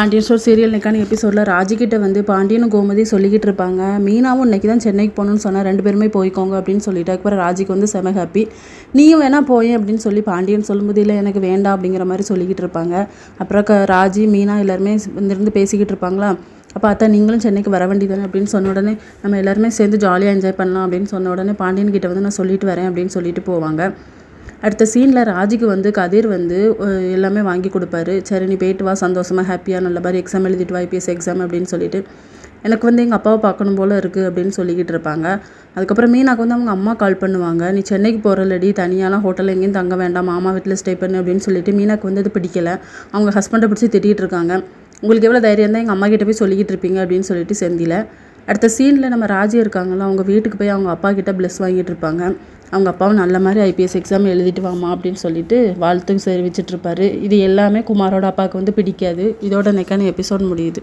Pandian store serial இன்னைக்கான எபிசோடில் ராஜிக்கிட்ட வந்து பாண்டியனும் கோமதி சொல்லிக்கிட்டு இருப்பாங்க. மீனாவும் இன்னைக்கு தான் சென்னைக்கு போகணுன்னு சொன்னால் 2 பேருமே போய்க்கோங்க அப்படின்னு சொல்லிட்டு அதுக்கப்புறம் ராஜிக்கு வந்து செம ஹாப்பி. நீயும் வேணா போயேன் அப்படின்னு சொல்லி பாண்டியன் சொல்லும்போது இல்லை எனக்கு வேண்டாம் அப்படிங்கிற மாதிரி சொல்லிக்கிட்டு இருப்பாங்க. அப்புறம் ராஜி மீனா எல்லாருமே இருந்து பேசிக்கிட்டு இருப்பாங்களா. அப்போ அத்தா நீங்களும் சென்னைக்கு வர வேண்டியதானே அப்படின்னு சொன்ன உடனே நம்ம எல்லாருமே சேர்ந்து ஜாலியாக என்ஜாய் பண்ணலாம் அப்படின்னு சொன்ன உடனே பாண்டியன் கிட்ட வந்து நான் சொல்லிட்டு வரேன் அப்படின்னு சொல்லிட்டு போவாங்க. அடுத்த சீனில் ராஜிக்கு வந்து கதிர் வந்து எல்லாமே வாங்கி கொடுப்பாரு. சரி நீ போயிட்டு வா, சந்தோஷமாக ஹாப்பியாக நல்ல மாதிரி எக்ஸாம் எழுதிட்டு வா, ஐபிஎஸ் எக்ஸாம் அப்படின்னு சொல்லிட்டு எனக்கு வந்து எங்கள் அப்பாவை பார்க்கணும் போல் இருக்குது அப்படின்னு சொல்லிக்கிட்டு இருப்பாங்க. அதுக்கப்புறம் மீனாக்கு வந்து அவங்க அம்மா கால் பண்ணுவாங்க. நீ சென்னைக்கு போகிறல்லடி, தனியாலாம் ஹோட்டலில் எங்கேயும் தங்க வேண்டாம், மாமா வீட்டில் ஸ்டே பண்ணு அப்படின்னு சொல்லிட்டு மீனாக்கு வந்து அது பிடிக்கல. அவங்க ஹஸ்பண்டை பிடிச்சி திட்டிகிட்டு இருக்காங்க. உங்களுக்கு எவ்வளோ தைரியம் தான் எங்கள் அம்மா கிட்ட போய் சொல்லிக்கிட்டு இருப்பீங்க அப்படின்னு சொல்லிட்டு செந்தில. அடுத்த சீனில் நம்ம ராஜி இருக்காங்களா, அவங்க வீட்டுக்கு போய் அவங்க அப்பா கிட்ட ப்ளஸ் வாங்கிட்டு இருப்பாங்க. அவங்க அப்பாவும் நல்ல மாதிரி ஐபிஎஸ் எக்ஸாம் எழுதிட்டு வாமா அப்படின்னு சொல்லிட்டு வாழ்த்து தெரிவிச்சிட்ருப்பாரு. இது எல்லாமே குமாரோட அப்பாவுக்கு வந்து பிடிக்காது. இதோட இன்னைக்கான எபிசோட் முடியுது.